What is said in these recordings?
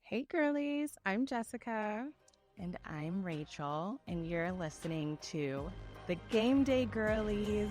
Hey, girlies. I'm Jessica. And I'm Rachel, and you're listening to the Game Day Girlies.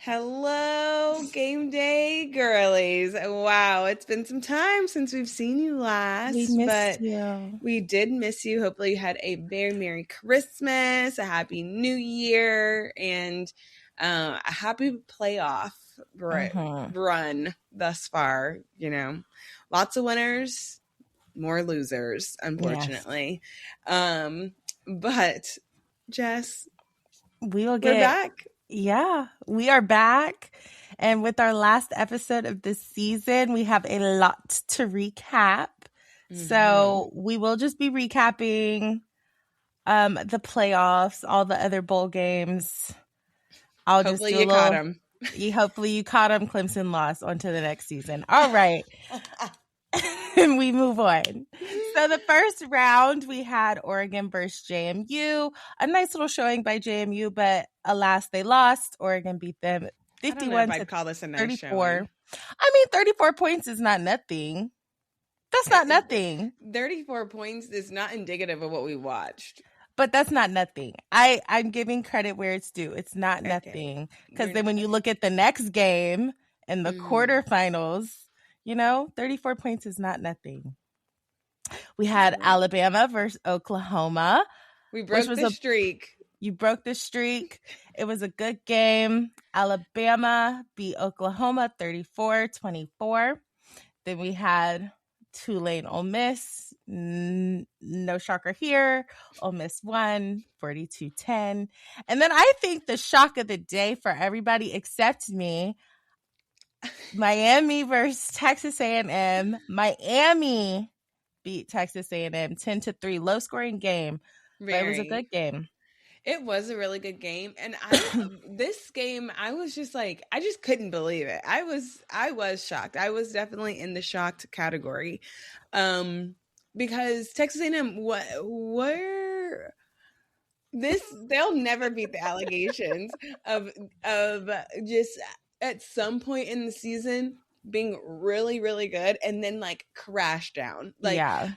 Hello, Game Day Girlies. Wow, it's been some time since we've seen you We last, missed but you. we did miss you. Hopefully, you had a very Merry Christmas, a Happy New Year, and a happy playoff run thus far. Lots of winners, more losers, Yes. unfortunately. But Jess, We will we're get, back. yeah, we are back. And with our last episode of this season, we have a lot to recap. So we will just be recapping the playoffs, all the other bowl games. I'll just Hopefully do a you caught little. him. Hopefully you caught them. Clemson lost. On to the next season. All right. And we move on. So the first round, we had Oregon versus JMU. A nice little showing by JMU, but alas, they lost. Oregon beat them I don't know if 51 I'd to call this a nice 34. showing. I mean, 34 points is not nothing. That's not nothing. 34 points is not indicative of what we watched. But that's not nothing. I'm giving credit where it's due. It's not nothing. Because then when you look at the next game in the quarterfinals, 34 points is not nothing. We had Alabama versus Oklahoma. We broke the streak. You broke the streak. It was a good game. Alabama beat Oklahoma 34-24. Then we had Tulane Ole Miss. No shocker here. Ole Miss won 42-10. And then I think the shock of the day for everybody except me, Miami versus Texas A&M. Miami beat Texas A&M 10-3. Low scoring game. But it was a good game. It was a really good game, and this game I was just like, I just couldn't believe it. I was shocked. I was definitely in the shocked category, because Texas A&M, they'll never beat the allegations of just at some point in the season being really, really good and then like crash down. Like, yeah,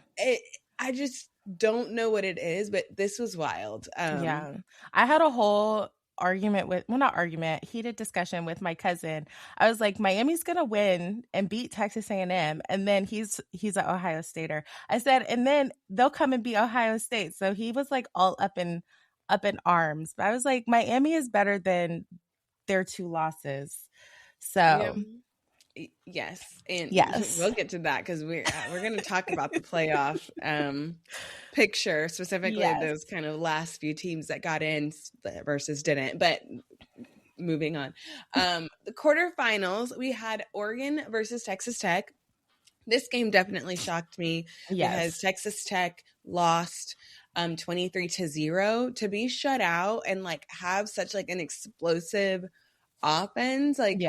I just don't know what it is, but this was wild. Yeah, I had a whole heated discussion with my cousin. I was like, Miami's gonna win and beat Texas A&M, and then he's an Ohio Stater. I said, and then they'll come and beat Ohio State. So he was like all up in arms. But I was like, Miami is better than their two losses. So yes, and yes, we'll get to that because we're going to talk about the playoff picture, specifically those kind of last few teams that got in versus didn't. But moving on, the quarterfinals, we had Oregon versus Texas Tech. This game definitely shocked me because Texas Tech lost 23-0. To be shut out and like have such like an explosive offense, like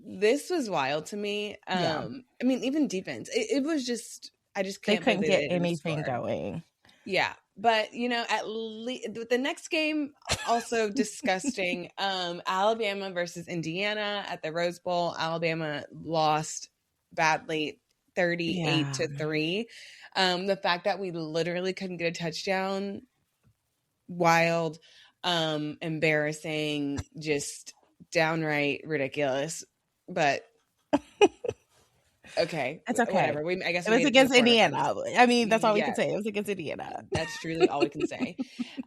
this was wild to me. I mean, even defense, it was just, I just can't. They couldn't get anything going. Yeah, but at least the next game also disgusting. Alabama versus Indiana at the Rose Bowl. Alabama lost badly, 38-3. The fact that we literally couldn't get a touchdown, wild, embarrassing, just downright ridiculous. But okay, it's okay. Whatever. I guess it was against Indiana. I mean, that's all we can say. It was against Indiana. That's truly all we can say.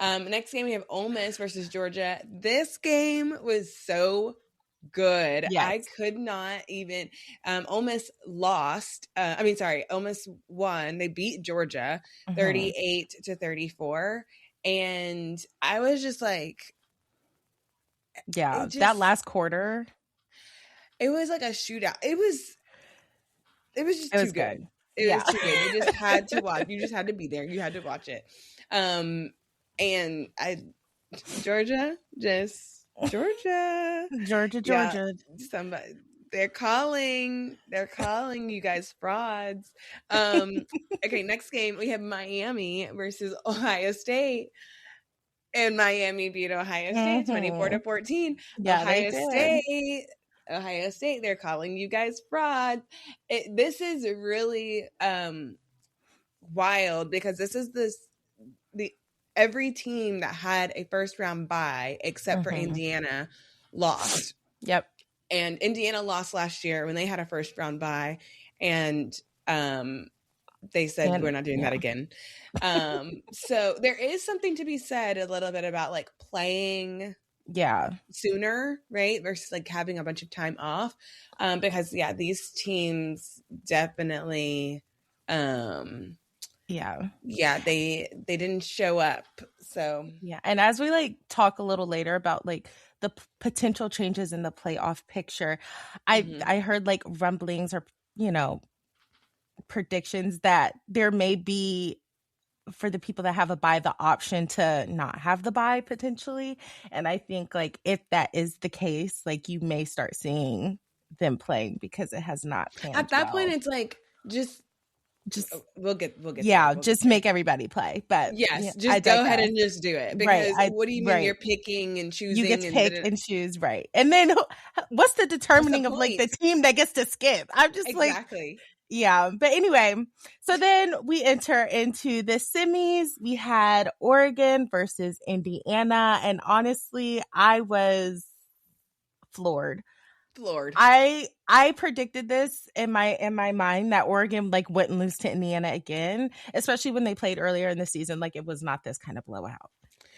Next game we have Ole Miss versus Georgia. This game was so good. I could not even. Ole Miss lost. Ole Miss won. They beat Georgia 38-34, and I was just like, that last quarter. It was like a shootout. It was just too good. It was too good. You just had to watch. You just had to be there. You had to watch it. And Georgia. Somebody, they're calling you guys frauds. Okay, next game we have Miami versus Ohio State. And Miami beat Ohio State 24-14. Yeah, they did. Ohio State, they're calling you guys fraud. This is really wild because this is the every team that had a first round bye except for Indiana lost. Yep. And Indiana lost last year when they had a first round bye, and they said we're not doing that again. So there is something to be said a little bit about like playing sooner, right, versus like having a bunch of time off, because these teams definitely they didn't show up. So and as we like talk a little later about like the potential changes in the playoff picture, I heard like rumblings or predictions that there may be, for the people that have a bye, the option to not have the bye potentially. And I think like if that is the case, like you may start seeing them playing because it has not panned at that point. It's like just we'll get just make everybody play. But just go ahead and just do it, because what do you mean you're picking and choosing? You get to pick and choose, right? And then what's the determining of like the team that gets to skip? I'm just exactly. But anyway, so then we enter into the semis. We had Oregon versus Indiana, and honestly, I was floored. I predicted this in my mind that Oregon like wouldn't lose to Indiana again, especially when they played earlier in the season. Like it was not this kind of blowout.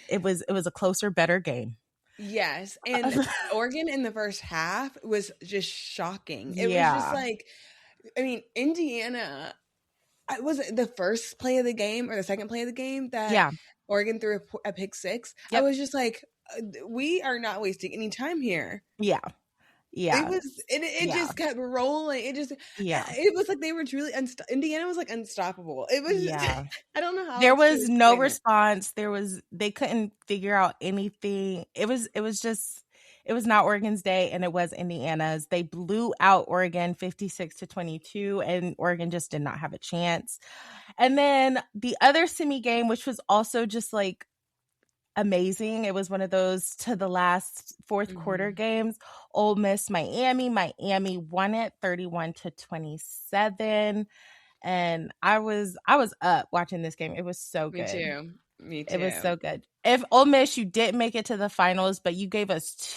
It was a closer, better game. Yes, and Oregon in the first half was just shocking. It was just like, I mean, Indiana, was it the first play of the game or the second play of the game that Oregon threw a pick six? Yep. I was just like, we are not wasting any time here. It was it just kept rolling. It just it was like they were truly Indiana was like unstoppable. It was I don't know how there was no response. They couldn't figure out anything. It was not Oregon's day, and it was Indiana's. They blew out Oregon 56-22, and Oregon just did not have a chance. And then the other semi game, which was also just like amazing. It was one of those to the last fourth quarter games. Ole Miss, Miami won it 31-27. And I was up watching this game. It was so good. Me too. It was so good. If Ole Miss, you didn't make it to the finals, but you gave us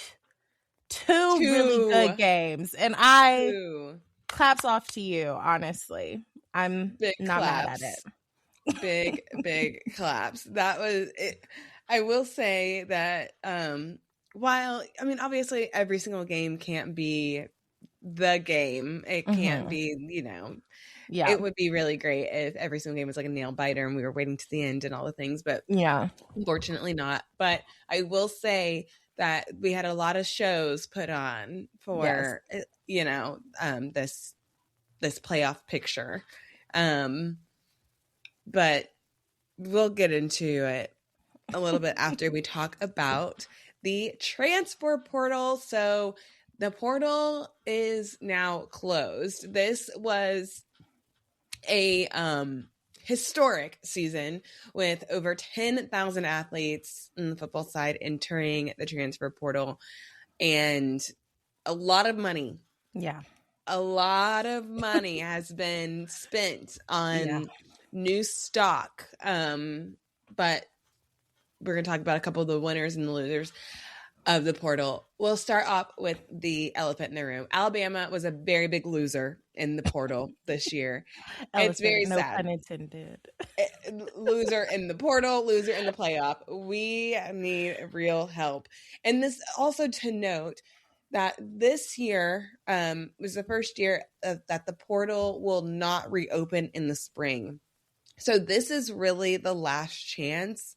two really good games, and claps off to you. Honestly, I'm not mad at it. Big claps. That was it. I will say that while, I mean, obviously every single game can't be the game. It can't be, it would be really great if every single game was like a nail biter and we were waiting to the end and all the things, but unfortunately not. But I will say that we had a lot of shows put on for, this playoff picture. But we'll get into it a little bit after we talk about the transfer portal. So the portal is now closed. This was a historic season with over 10,000 athletes on the football side entering the transfer portal, and a lot of money. A lot of money has been spent on new stock. But we're going to talk about a couple of the winners and the losers of the portal. We'll start off with the elephant in the room. Alabama was a very big loser in the portal this year. It's very sad. No pun intended. Loser in the portal, loser in the playoff. We need real help. And this also to note that this year was the first year that the portal will not reopen in the spring. So this is really the last chance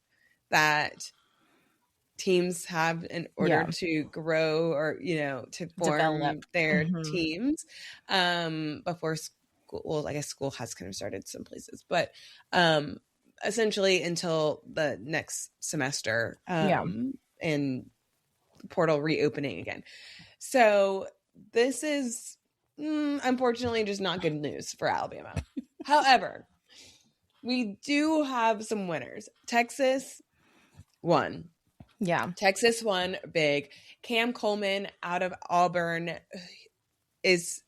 that teams have in order to grow or, to form their teams before school. Well, I guess school has kind of started some places, but essentially until the next semester and portal reopening again. So this is unfortunately just not good news for Alabama. However, we do have some winners. Texas won. Yeah. Texas won big. Cam Coleman out of Auburn is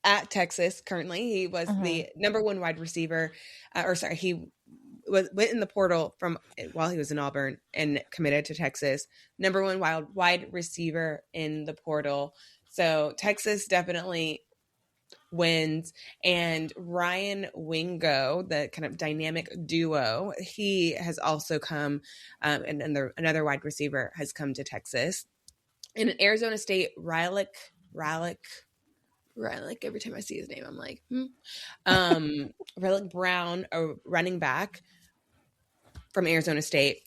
at Texas currently. He was the number one wide receiver, he went in the portal from while he was in Auburn and committed to Texas. Number one wide receiver in the portal. So Texas definitely wins. And Ryan Wingo, the kind of dynamic duo, he has also come, and another wide receiver has come to Texas. And in Arizona State, Rylick. Every time I see his name, I'm like, Rylick Brown, a running back from Arizona State,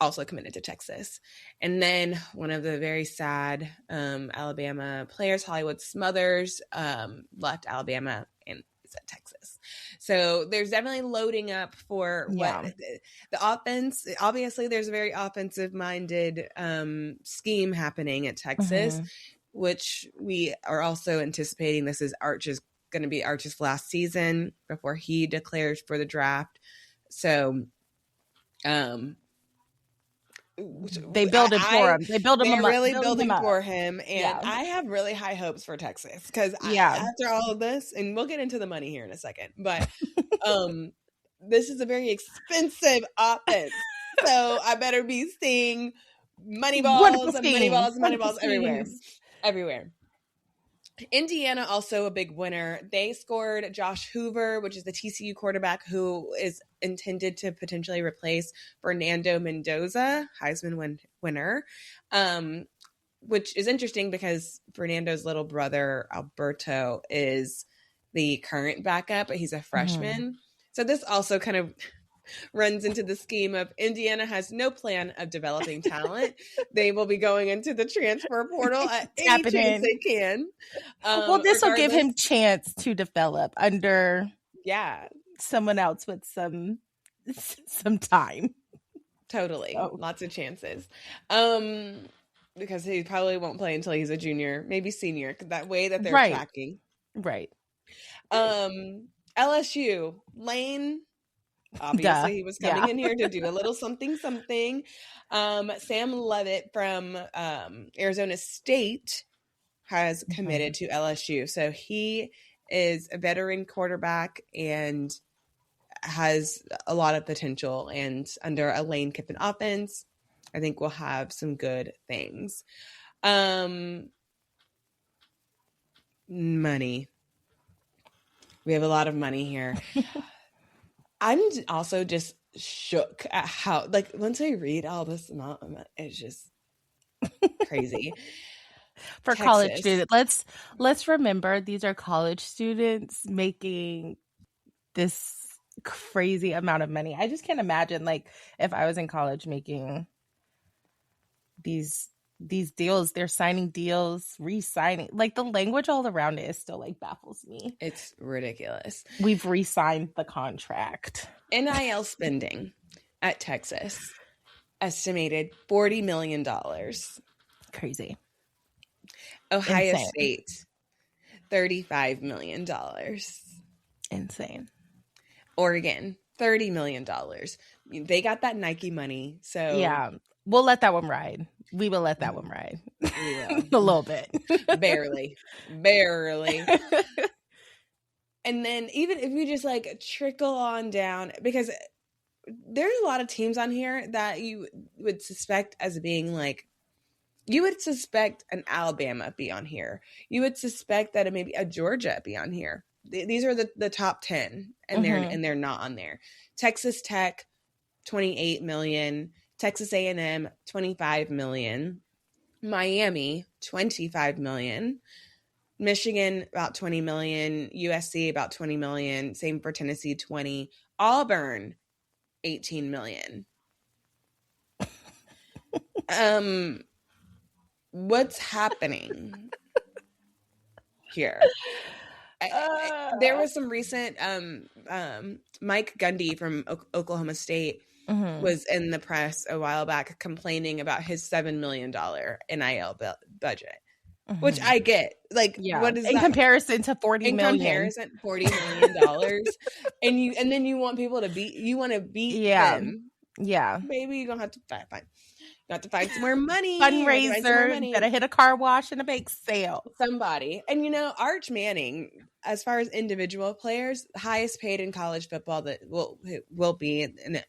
also committed to Texas. And then one of the very sad Alabama players, Hollywood Smothers, left Alabama and is at Texas. So there's definitely loading up for what the offense. Obviously, there's a very offensive-minded scheme happening at Texas, which we are also anticipating. This is going to be Arch's last season before he declares for the draft. So they build it for him. They build him up. They're really building for him. And I have really high hopes for Texas because after all of this, and we'll get into the money here in a second, but this is a very expensive offense. So I better be seeing money balls everywhere. Indiana also a big winner. They scored Josh Hoover, which is the TCU quarterback who is intended to potentially replace Fernando Mendoza, Heisman winner, which is interesting because Fernando's little brother, Alberto, is the current backup, but he's a freshman. So this also kind of runs into the scheme of Indiana has no plan of developing talent. They will be going into the transfer portal at any chance they can. Well, this will give him chance to develop under someone else with some time. Totally. Lots of chances. Because he probably won't play until he's a junior, maybe senior, that way that they're tracking. Right. LSU, Lane. Obviously, he was coming in here to do a little something. Sam Levitt from Arizona State has committed to LSU. So he is a veteran quarterback and has a lot of potential. And under a Lane Kiffin offense, I think we'll have some good things. Money. We have a lot of money here. I'm also just shook at how, like, once I read all this amount, it's just crazy. For Texas. College students, let's remember these are college students making this crazy amount of money. I just can't imagine, like, if I was in college making these deals. They're signing deals, re-signing. Like, the language all around it is still, like, baffles me. It's ridiculous. We've re-signed the contract. NIL spending at Texas estimated $40 million. Crazy. Ohio State, $35 million. Insane. Oregon, $30 million. They got that Nike money. So yeah, we'll let that one ride. We will let that one ride. A little bit. Barely. And then even if we just like trickle on down, because there's a lot of teams on here that you would suspect as being like, you would suspect an Alabama be on here. You would suspect that maybe a Georgia be on here. These are the top 10 and they're not on there. Texas Tech, 28 million. Texas A&M, 25 million. Miami, 25 million. Michigan, about 20 million. USC, about 20 million. Same for Tennessee, 20. Auburn, 18 million. What's happening here? There was some recent Mike Gundy from Oklahoma State was in the press a while back complaining about his $7 million NIL budget, which I get. Like, what is in that? Comparison to $40 million? $40 million, and then you want people to beat them. Yeah. Maybe you don't have to find. You have to find some more money. Fundraiser. Gotta hit a car wash and a bake sale. Somebody. And Arch Manning, as far as individual players, highest paid in college football that will be in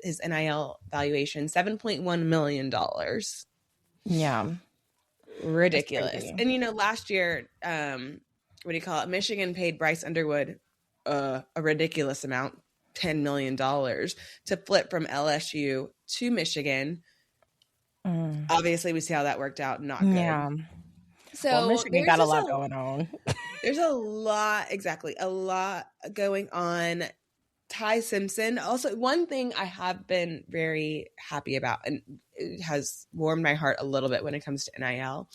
his NIL valuation, $7.1 million. Yeah. Ridiculous. And last year, what do you call it? Michigan paid Bryce Underwood a ridiculous amount, $10 million, to flip from LSU to Michigan. Obviously, we see how that worked out. Not good. Yeah. So Michigan got a lot going on. There's a lot going on. Ty Simpson. Also, one thing I have been very happy about, and it has warmed my heart a little bit when it comes to NIL.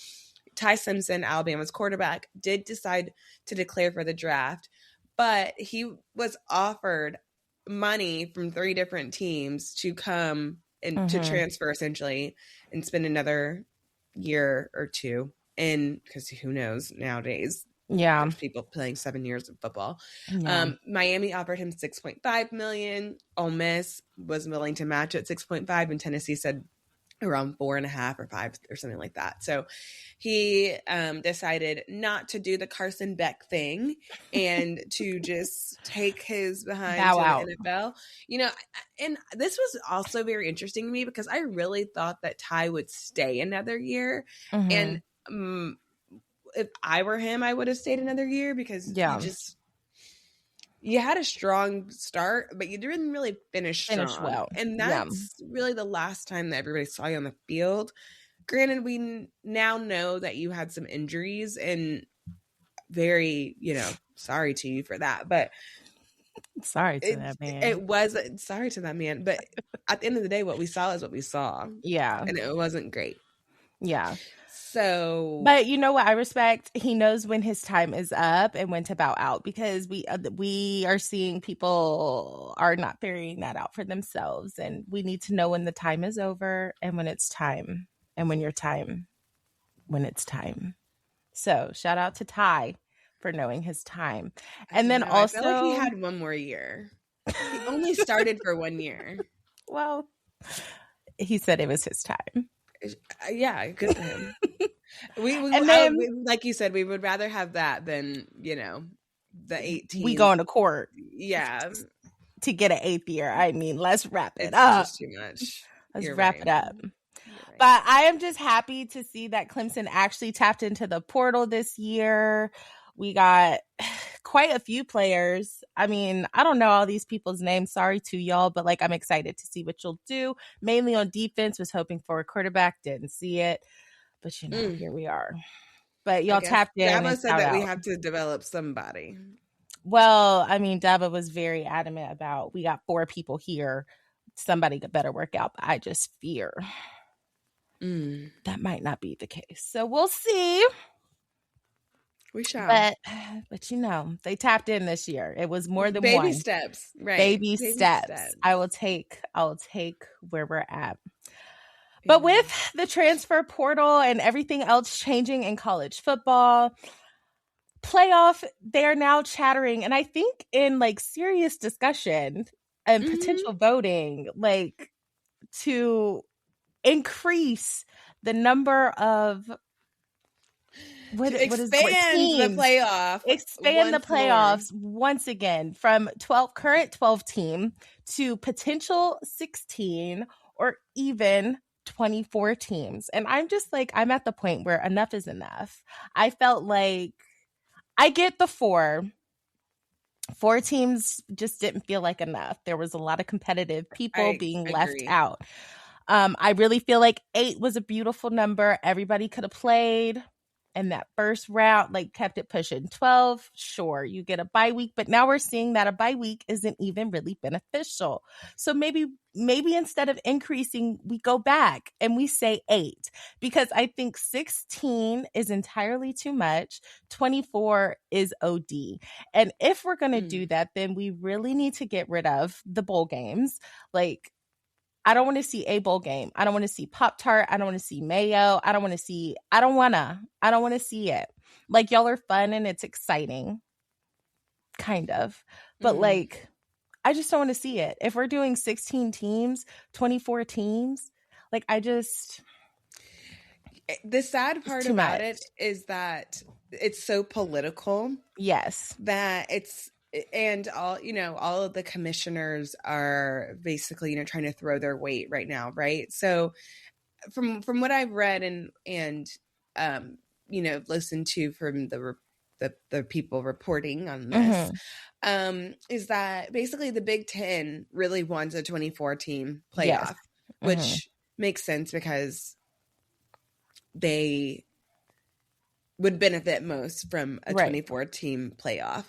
Ty Simpson, Alabama's quarterback, did decide to declare for the draft, but he was offered money from 3 different teams to come and to transfer essentially and spend another year or 2 in, because who knows nowadays. Yeah. There's people playing 7 years of football. Yeah. Miami offered him $6.5 million. Ole Miss was willing to match at 6.5, and Tennessee said around 4.5 or 5 or something like that. So he decided not to do the Carson Beck thing and to just take his behind to the NFL. And this was also very interesting to me because I really thought that Ty would stay another year. And if I were him, I would have stayed another year because you had a strong start, but you didn't really finish well. And that's really the last time that everybody saw you on the field. Granted, we now know that you had some injuries, and very, sorry to you for that. But sorry to that man. But at the end of the day, what we saw is what we saw. Yeah. And it wasn't great. Yeah. So, but you know what I respect? He knows when his time is up and when to bow out, because we are seeing people are not figuring that out for themselves, and we need to know when the time is over and when it's time, and when it's time. So shout out to Ty for knowing his time. And then also, I feel like he had one more year. He only started for 1 year. Well, he said it was his time. Yeah, good for him. Like you said, we would rather have that than the 18. We going to court, to get an 8th year. I mean, let's wrap it up. Just too much. Let's wrap it up. But I am just happy to see that Clemson actually tapped into the portal this year. We got quite a few players. I mean, I don't know all these people's names. Sorry to y'all, but I'm excited to see what you'll do. Mainly on defense, was hoping for a quarterback, didn't see it. But here we are. But y'all tapped in. Dabo said that we have to develop somebody. Well, I mean, Dabo was very adamant about, we got 4 people here. Somebody better work out. But I just fear that might not be the case. So we'll see. We shall. But they tapped in this year. It was more than one. Baby steps. Right. Baby steps. I will take where we're at. But with the transfer portal and everything else changing in college football, playoff, they're now chattering, and I think in serious discussion and potential voting, to increase the number of expand the playoffs once again from current 12 team to potential 16 or even 24 teams. And I'm just I'm at the point where enough is enough. I felt like I get the 4 teams just didn't feel like enough. There was a lot of competitive people being left out. I really feel like 8 was a beautiful number. Everybody could have played. And that first round, kept it pushing. 12, sure, you get a bye week. But now we're seeing that a bye week isn't even really beneficial. So maybe instead of increasing, we go back and we say 8. Because I think 16 is entirely too much. 24 is OD. And if we're going to do that, then we really need to get rid of the bowl games. I don't want to see a bowl game. I don't want to see Pop-Tart. I don't want to see mayo. I don't want to see it. Y'all are fun and it's exciting. Kind of. But I just don't want to see it. If we're doing 16 teams, 24 teams, like the sad part about it is that it's so political. Yes. That and all of the commissioners are basically, trying to throw their weight right now, right? So from what I've read and listened to from the people reporting on this, is that basically the Big Ten really wants a 24 team playoff, yes. Which makes sense because they would benefit most from a 24 team playoff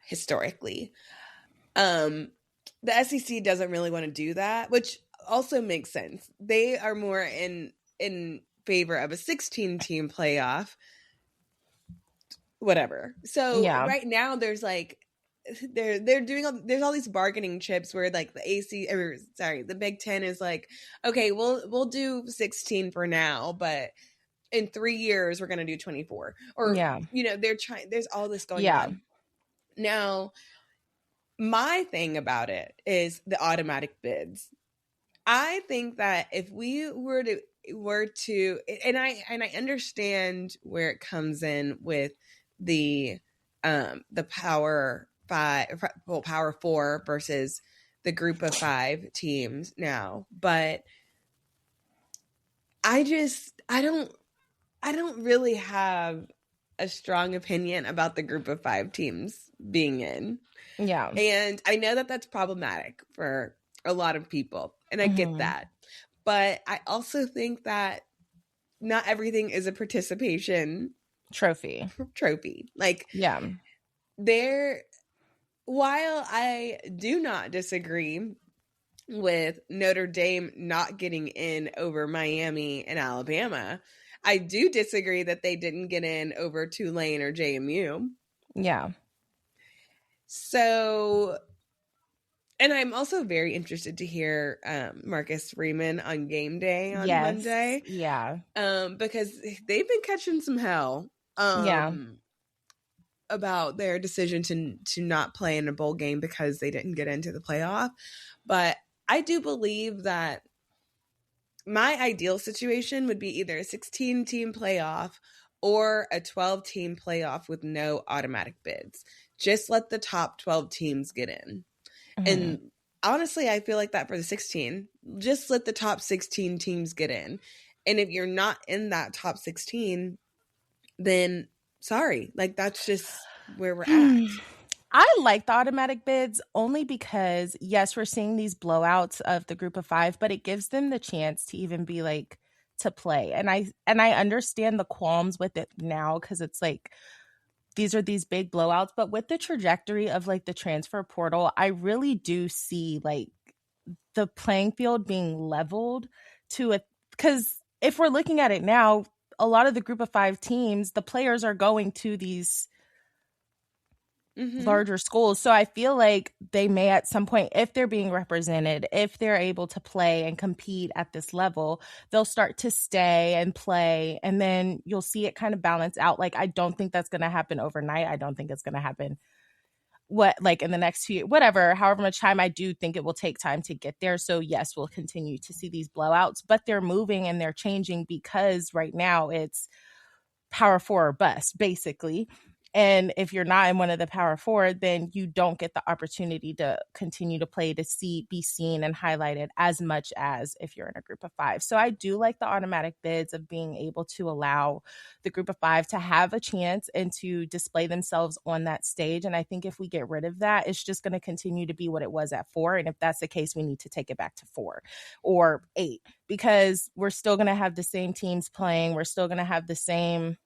historically. The SEC doesn't really want to do that, which also makes sense. They are more in favor of a 16 team playoff, whatever. So right now there's like they're doing there's all these bargaining chips where like the Big Ten is like, okay, we'll do 16 for now, but in 3 years we're going to do 24, or they're trying, there's all this going on. Now my thing about it is the automatic bids. I think that if we were to and I understand where it comes in with the power four versus the group of 5 teams now, but I don't really have a strong opinion about the group of 5 teams being in. Yeah. And I know that that's problematic for a lot of people, and I get that. But I also think that not everything is a participation trophy. Like, while I do not disagree with Notre Dame not getting in over Miami and Alabama, I do disagree that they didn't get in over Tulane or JMU. Yeah. So, and I'm also very interested to hear Marcus Freeman on game day on Monday. Yeah. Because they've been catching some hell. About their decision to not play in a bowl game because they didn't get into the playoff. But I do believe that my ideal situation would be either a 16-team playoff or a 12-team playoff with no automatic bids. Just let the top 12 teams get in. And honestly, I feel like that for the 16. Just let the top 16 teams get in. And if you're not in that top 16, then sorry. Like, that's just where we're at. I like the automatic bids only because, yes, we're seeing these blowouts of the group of 5, but it gives them the chance to even be like, to play. And I understand the qualms with it now because it's like, these are these big blowouts. But with the trajectory of like the transfer portal, I really do see like the playing field being leveled to it. Because if we're looking at it now, a lot of the group of 5 teams, the players are going to these larger schools. So I feel like they may at some point, if they're being represented, if they're able to play and compete at this level, they'll start to stay and play. And then you'll see it kind of balance out. Like, I don't think that's going to happen overnight. I don't think it's going to happen in the next few, however much time. I do think it will take time to get there. So yes, we'll continue to see these blowouts, but they're moving and they're changing because right now it's Power 4 or bust, basically. And if you're not in one of the Power 4, then you don't get the opportunity to continue to play, to be seen and highlighted as much as if you're in a group of 5. So I do like the automatic bids of being able to allow the group of 5 to have a chance and to display themselves on that stage. And I think if we get rid of that, it's just going to continue to be what it was at 4. And if that's the case, we need to take it back to 4 or 8, because we're still going to have the same teams playing. We're still going to have the same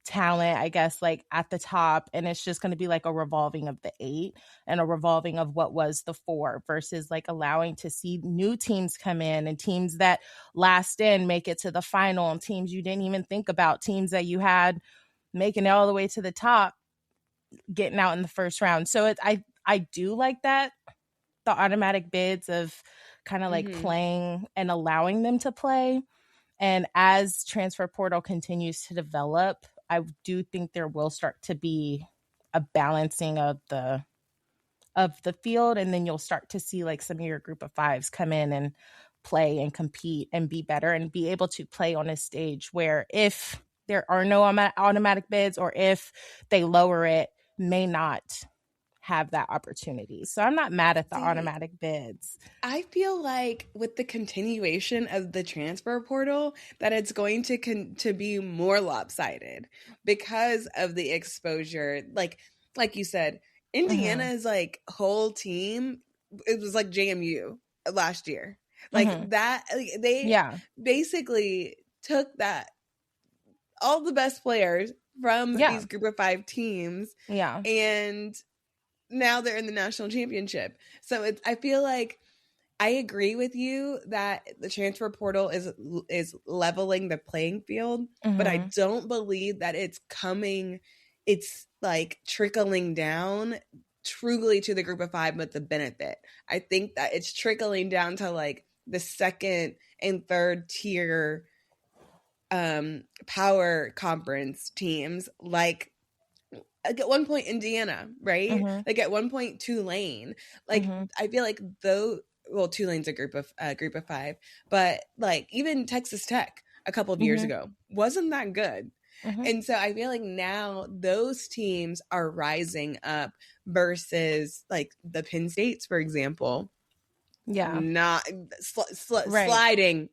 talent, I guess, like at the top, and it's just going to be like a revolving of the 8 and a revolving of what was the 4 versus like allowing to see new teams come in and teams that last in make it to the final and teams you didn't even think about, teams that you had making it all the way to the top getting out in the first round. So I do like that, the automatic bids of kind of like playing and allowing them to play. And as transfer portal continues to develop, I do think there will start to be a balancing of the of the field, and then you'll start to see like some of your group of fives come in and play and compete and be better and be able to play on a stage where if there are no automatic bids or if they lower it, may not have that opportunity. So I'm not mad at the automatic bids. I feel like with the continuation of the transfer portal that it's going to be more lopsided because of the exposure. Like you said, Indiana's like whole team, it was like JMU last year. Like that, they basically took that, all the best players from these group of 5 teams. Yeah. And now they're in the national championship. So I feel like I agree with you that the transfer portal is leveling the playing field, but I don't believe that it's like trickling down truly to the group of 5 with the benefit. I think that it's trickling down to like the second and third tier power conference teams, like at one point Indiana, right? Like at one point Tulane. Like I feel like Tulane's a group of 5, but like even Texas Tech a couple of years ago wasn't that good. And so I feel like now those teams are rising up versus like the Penn States, for example. Yeah. Not sliding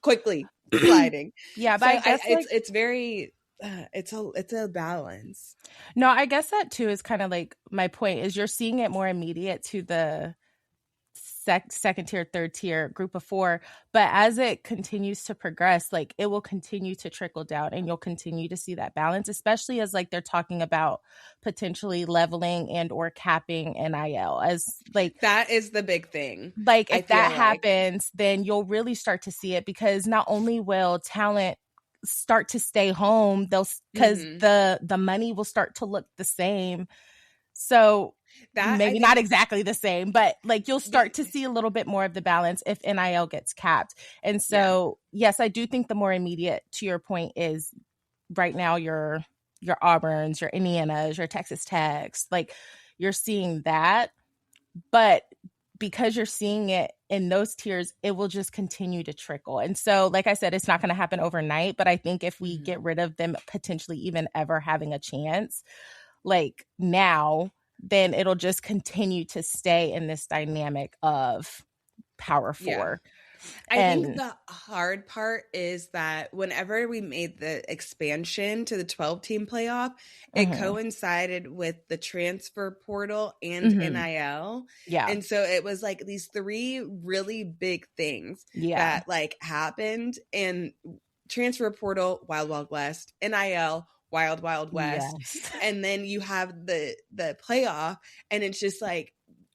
quickly, sliding. Yeah, but so I guess it's very it's a balance. No, I guess that too is kind of like my point is you're seeing it more immediate to the second tier, third tier group of 4, but as it continues to progress, like it will continue to trickle down and you'll continue to see that balance, especially as like they're talking about potentially leveling and or capping NIL, as like that is the big thing. Like if that happens, then you'll really start to see it, because not only will talent start to stay home, because the money will start to look the same. So that maybe not exactly the same, but like you'll start to see a little bit more of the balance if NIL gets capped. And so yes, I do think the more immediate, to your point, is right now your Auburns, your Indianas, your Texas Techs, like you're seeing that. But because you're seeing it in those tiers, it will just continue to trickle. And so, like I said, it's not going to happen overnight, but I think if we get rid of them potentially even ever having a chance, like now, then it'll just continue to stay in this dynamic of Power 4. I think the hard part is that whenever we made the expansion to the 12-team playoff, it coincided with the transfer portal and NIL. Yeah. And so it was like these 3 really big things that like happened. And transfer portal, Wild Wild West, NIL, Wild Wild West. Yes. And then you have the playoff, and it's just like,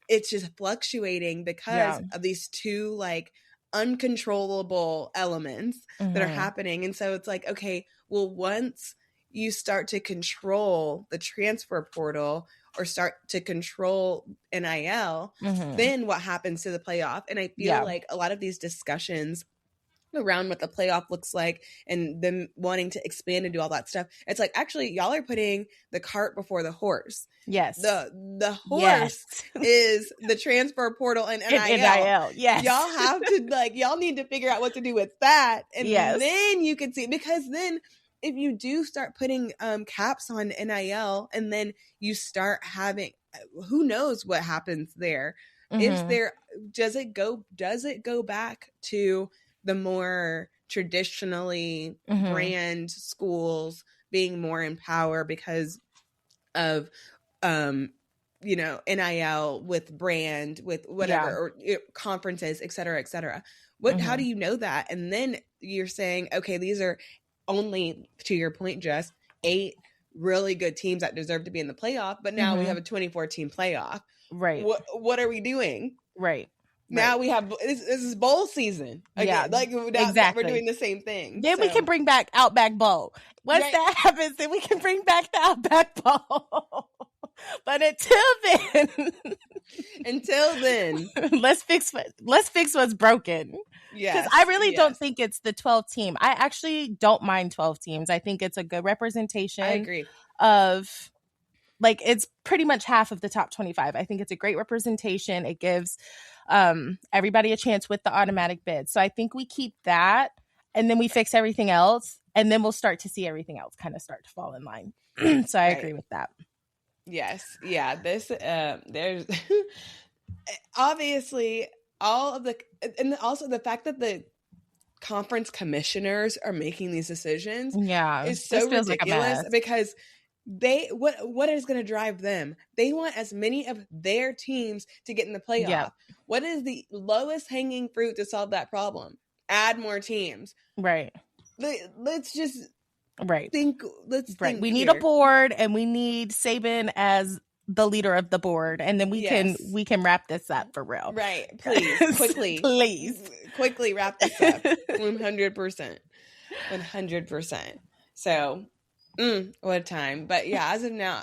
it's just fluctuating because of these 2 like uncontrollable elements that are happening. And so it's like, okay, well, once you start to control the transfer portal or start to control NIL, then what happens to the playoff? And I feel like a lot of these discussions around what the playoff looks like and them wanting to expand and do all that stuff, it's like, actually, y'all are putting the cart before the horse. Yes. The horse is the transfer portal and NIL. Yes. Y'all have to, like, y'all need to figure out what to do with that. And then you can see, because then if you do start putting caps on NIL, and then you start having, who knows what happens there. If there, does it go back to the more traditionally brand schools being more in power because of, NIL with brand, with whatever, or conferences, et cetera, et cetera. How do you know that? And then you're saying, okay, these are only, to your point, Jess, 8 really good teams that deserve to be in the playoff, but now we have a 24-team playoff. Right. What are we doing? Right. Now we have, this is bowl season again. Yeah, like exactly. We're doing the same thing. Then we can bring back Outback Bowl. Once that happens, then we can bring back the Outback Bowl. But until then, let's fix what's broken. Yeah, because I really don't think it's the 12 team. I actually don't mind 12 teams. I think it's a good representation. I agree. Of like it's pretty much half of the top 25. I think it's a great representation. It gives everybody a chance with the automatic bid. So I think we keep that, and then we fix everything else, and then we'll start to see everything else kind of start to fall in line. So I agree with that. Yes. Yeah. This, there's obviously all of the, and also the fact that the conference commissioners are making these decisions is so ridiculous, like, because they, what is going to drive them? They want as many of their teams to get in the playoff. Yeah. What is the lowest hanging fruit to solve that problem? Add more teams. Right. Let's just think. Let's think. We need a board, and we need Saban as the leader of the board, and then we can wrap this up for real. Right. Please, quickly wrap this up. 100%. 100%. So, what a time. But yeah, as of now,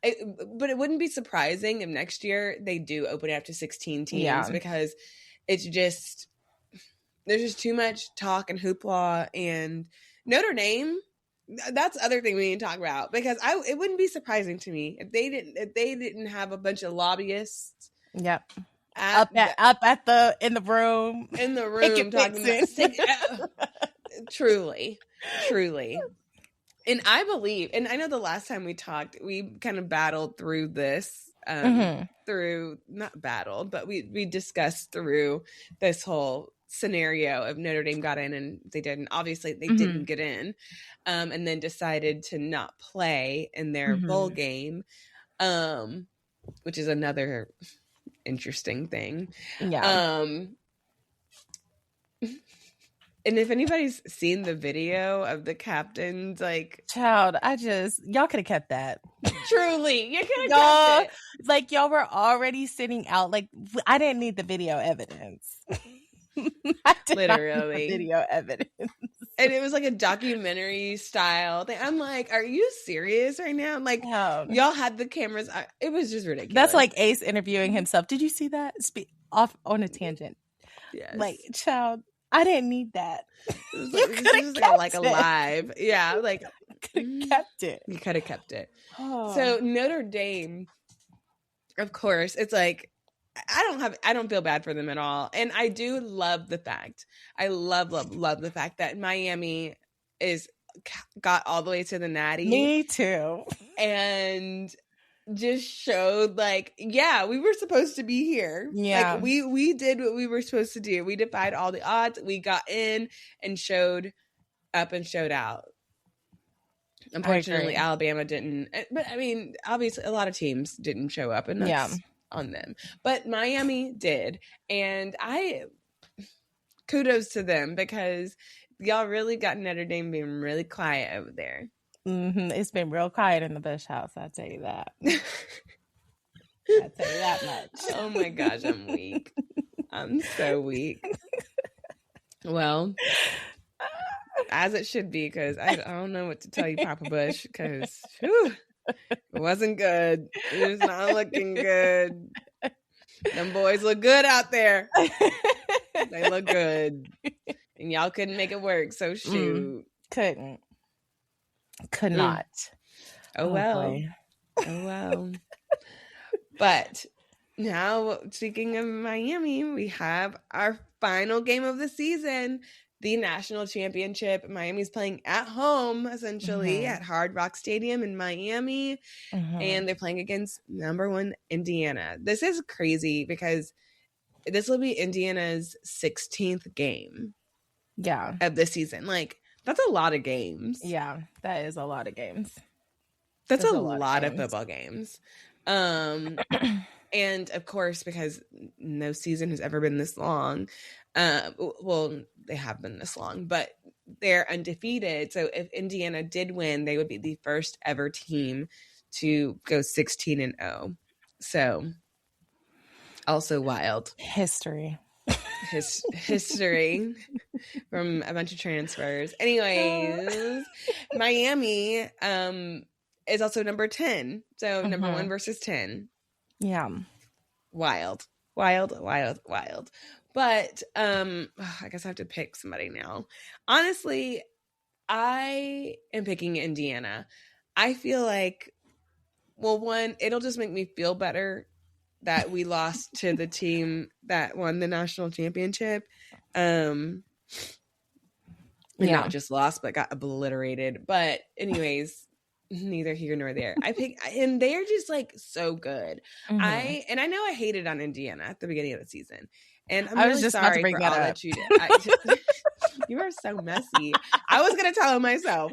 but it wouldn't be surprising if next year they do open it up to 16 teams, because it's just, there's just too much talk and hoopla. And Notre Dame, that's the other thing we need to talk about, because it wouldn't be surprising to me if they didn't have a bunch of lobbyists. Yep. in the room talking about truly. And I believe, and I know the last time we talked, we kind of battled through this, not battled, but we discussed through this whole scenario of Notre Dame got in and they didn't. Obviously, they didn't get in, and then decided to not play in their bowl game, which is another interesting thing. Yeah. And if anybody's seen the video of the captains, like, child, y'all could have kept that. Truly, you could have kept it. Like, y'all were already sitting out. Like, I didn't need the video evidence. Literally, video evidence. And it was like a documentary style thing. I'm like, are you serious right now? Like, y'all had the cameras. It was just ridiculous. That's like Ace interviewing himself. Did you see that? Off on a tangent. Yes. Like, child, I didn't need that. It was like alive. Yeah, like, could have kept it. You could have kept it. Oh. So Notre Dame, of course, it's like, I don't feel bad for them at all. And I do love the fact, I love the fact that Miami got all the way to the Natty. Me too. And just showed, like, yeah, we were supposed to be here. Yeah. Like, we did what we were supposed to do. We defied all the odds. We got in and showed up and showed out. Unfortunately, Alabama didn't. But, I mean, obviously, a lot of teams didn't show up, and that's on them. But Miami did. And kudos to them, because y'all really got Notre Dame being really quiet over there. It's been real quiet in the Bush house, I'll tell you that. I'll tell you that much. Oh my gosh, I'm weak. I'm so weak. Well, as it should be, because I don't know what to tell you, Papa Bush, because it wasn't good. It was not looking good. Them boys look good out there. They look good. And y'all couldn't make it work, so shoot. Could not. Oh well. Boy. Oh well. But now, speaking of Miami, we have our final game of the season, the national championship. Miami's playing at home, essentially, at Hard Rock Stadium in Miami. And they're playing against number 1 Indiana. This is crazy, because this will be Indiana's 16th game. Yeah. Of the season. Like, that's a lot of games. Yeah, that is a lot of games. That's a lot of football games. And of course, because no season has ever been this long, well, they have been this long, but they're undefeated. So if Indiana did win, they would be the first ever team to go 16-0. So also wild. History from a bunch of transfers. Anyways, Miami is also number 10. So number 1 versus 10. Yeah. Wild. But I guess I have to pick somebody now. Honestly, I am picking Indiana. I feel like Well, one, it'll just make me feel better that we lost to the team that won the national championship. Not just lost, but got obliterated. But anyways, neither here nor there. And they're just like so good. I know I hated on Indiana at the beginning of the season. And I'm really sorry for all that you did. You are so messy. I was going to tell him myself.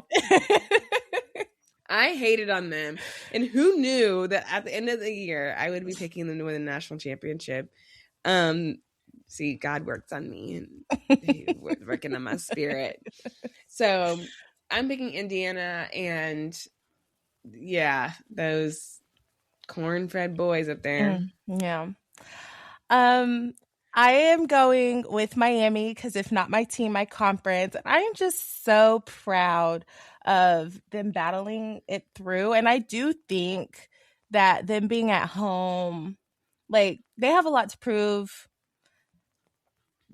I hated on them. And who knew that at the end of the year, I would be picking them to win the national championship. See, God works on me and He was working on my spirit. So I'm picking Indiana, and yeah, those corn-fed boys up there. Yeah. I am going with Miami because if not my team, my conference. And I am just so proud of them battling it through. And I do think that them being at home, like, they have a lot to prove.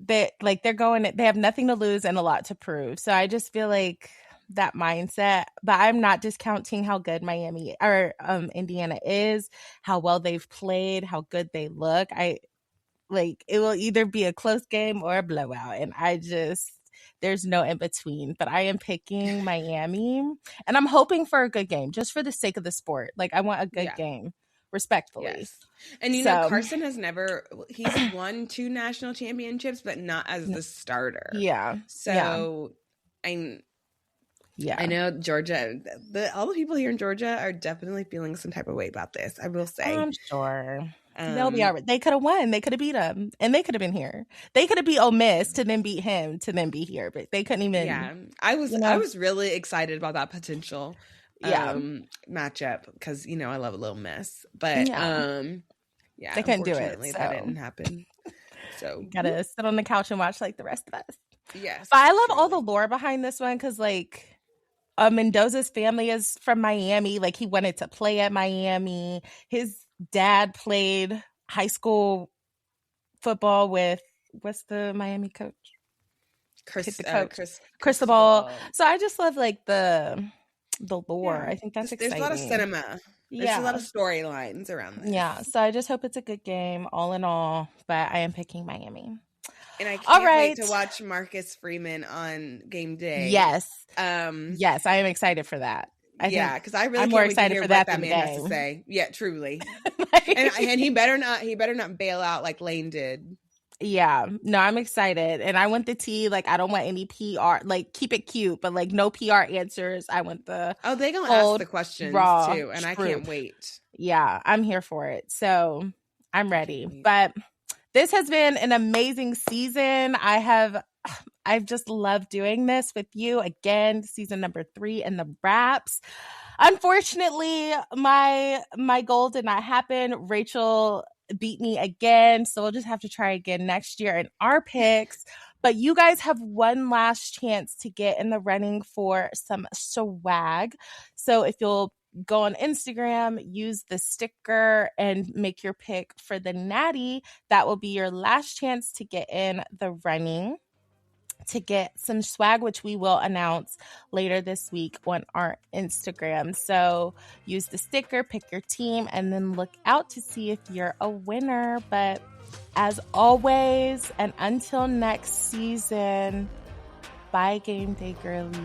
They have nothing to lose and a lot to prove. So I just feel like that mindset, but I'm not discounting how good Miami or Indiana is, how well they've played, how good they look. It will either be a close game or a blowout. And there's no in between, but I am picking Miami and I'm hoping for a good game just for the sake of the sport. Like, I want a good game, respectfully. Yes. And Carson he's won 2 national championships, but not as the starter. Yeah. So I know Georgia, all the people here in Georgia are definitely feeling some type of way about this, I will say. I'm sure. They'll be all right. They could have won. They could have beat him. And they could have been here. They could have beat Ole Miss to then beat him to then be here. But they couldn't even. Yeah. I was really excited about that potential matchup because, I love a little mess. But they couldn't do it. So. That didn't happen. So you gotta sit on the couch and watch like the rest of us. Yes. But I love all the lore behind this one because Mendoza's family is from Miami. Like, he wanted to play at Miami. His dad played high school football with what's the Miami coach? Cristobal. So I just love the lore. Yeah. I think that's exciting. There's a lot of cinema. There's a lot of storylines around this. Yeah. So I just hope it's a good game all in all. But I am picking Miami. And I can't wait to watch Marcus Freeman on game day. Yes. Yes, I am excited for that. Because I really I'm can't more wait excited to hear for what that man game. has to say. Yeah, truly. and he better not bail out like Lane did. Yeah. No, I'm excited. And I want the tea. Like, I don't want any PR. Like, keep it cute, but no PR answers. I want the they gonna ask the questions too. And I can't wait. Yeah, I'm here for it. So I'm ready. But this has been an amazing season. I've just loved doing this with you. Again, season number 3 in the wraps. Unfortunately, my goal did not happen. Rachel beat me again, so we'll just have to try again next year in our picks. But you guys have one last chance to get in the running for some swag. So if you'll go on Instagram, use the sticker, and make your pick for the Natty, that will be your last chance to get in the running to get some swag, which we will announce later this week on our Instagram. So use the sticker, pick your team, and then look out to see if you're a winner. But as always, and until next season, bye Game Day Girlies.